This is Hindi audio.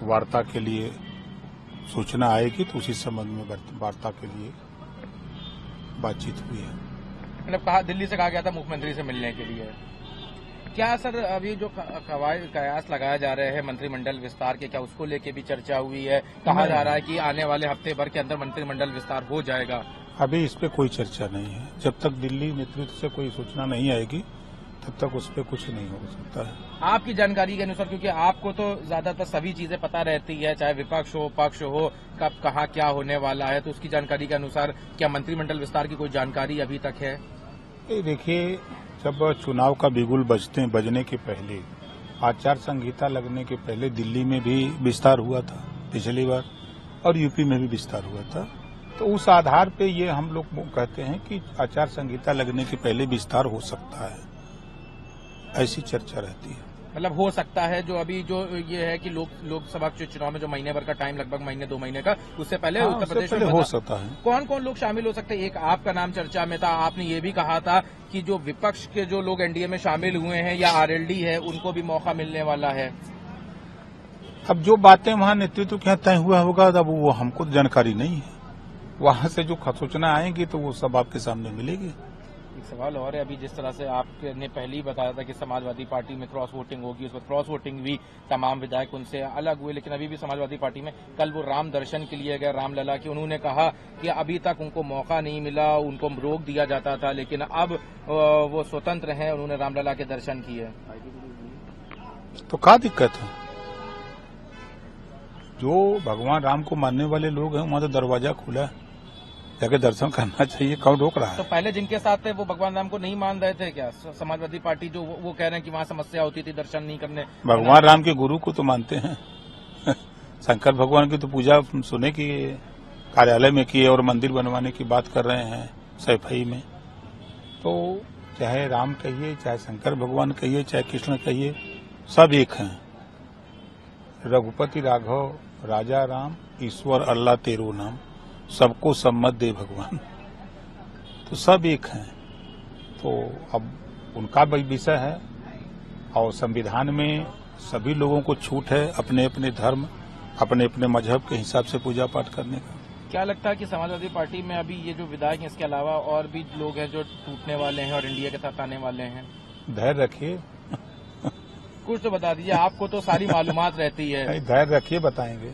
वार्ता के लिए सूचना आएगी तो उसी संबंध में वार्ता के लिए बातचीत हुई है। मतलब कहा, दिल्ली से कहा गया था मुख्यमंत्री से मिलने के लिए। क्या सर अभी जो कयास लगाया जा रहे हैं मंत्रिमंडल विस्तार के, क्या उसको लेके भी चर्चा हुई है? कहा जा रहा है कि आने वाले हफ्ते भर के अंदर मंत्रिमंडल विस्तार हो जाएगा। अभी इस पे कोई चर्चा नहीं है। जब तक दिल्ली नेतृत्व से कोई सूचना नहीं आएगी तब तक उस पर कुछ नहीं हो सकता है। आपकी जानकारी के अनुसार, क्योंकि आपको तो ज्यादातर सभी चीजें पता रहती है, चाहे विपक्ष हो पक्ष हो, कब कहाँ क्या होने वाला है, तो उसकी जानकारी के अनुसार क्या मंत्रिमंडल विस्तार की कोई जानकारी अभी तक है? देखिए, जब चुनाव का बिगुल बजने के पहले, आचार संहिता लगने के पहले दिल्ली में भी विस्तार हुआ था पिछली बार, और यूपी में भी विस्तार हुआ था। तो उस आधार पे ये हम लोग कहते हैं कि आचार संहिता लगने के पहले विस्तार हो सकता है, ऐसी चर्चा रहती है। मतलब हो सकता है, जो अभी जो ये है कि लोकसभा के चुनाव में जो महीने भर का टाइम, लगभग महीने 2 महीने का, उससे पहले उत्तर प्रदेश में हो सकता है। कौन कौन लोग शामिल हो सकते हैं? एक आपका नाम चर्चा में था, आपने ये भी कहा था कि जो विपक्ष के जो लोग एनडीए में शामिल हुए हैं या आरएलडी है, उनको भी मौका मिलने वाला है। अब जो बातें वहां नेतृत्व के तय हुआ होगा, अब वो हमको जानकारी नहीं है। वहां से जो सूचना आएगी तो वो सब आपके सामने मिलेगी। एक सवाल और है, अभी जिस तरह से आपने पहले ही बताया था कि समाजवादी पार्टी में क्रॉस वोटिंग होगी, उस पर क्रॉस वोटिंग भी तमाम विधायक उनसे अलग हुए, लेकिन अभी भी समाजवादी पार्टी में कल वो राम दर्शन के लिए गए रामलला की, उन्होंने कहा कि अभी तक उनको मौका नहीं मिला, उनको रोक दिया जाता था, लेकिन अब वो स्वतंत्र हैं, उन्होंने रामलला के दर्शन किए। तो क्या दिक्कत है? जो भगवान राम को मानने वाले लोग हैं, वहां तो दरवाजा खुला है, जाके दर्शन करना चाहिए। कौन रोक रहा है? तो पहले जिनके साथ थे वो भगवान राम को नहीं मान रहे थे क्या? समाजवादी पार्टी जो वो कह रहे हैं कि वहाँ समस्या होती थी दर्शन नहीं करने। भगवान राम के गुरु को तो मानते हैं। शंकर भगवान की तो पूजा सुने की कार्यालय में की है और मंदिर बनवाने की बात कर रहे हैं सैफई में। तो चाहे राम कहिए, चाहे शंकर भगवान कहिए, चाहे कृष्ण कहिए, सब एक हैं। रघुपति राघव राजा राम, ईश्वर अल्लाह तेरो नाम, सबको सम्मत दे भगवान। तो सब एक हैं। तो अब उनका विषय है, और संविधान में सभी लोगों को छूट है अपने अपने धर्म, अपने अपने मजहब के हिसाब से पूजा पाठ करने का। क्या लगता है कि समाजवादी पार्टी में अभी ये जो विधायक हैं, इसके अलावा और भी लोग हैं जो टूटने वाले हैं और इंडिया के साथ आने वाले हैं? धैर्य रखिए। कुछ तो बता दीजिए, आपको तो सारी मालूमात रहती है। धैर्य रखिए, बताएंगे।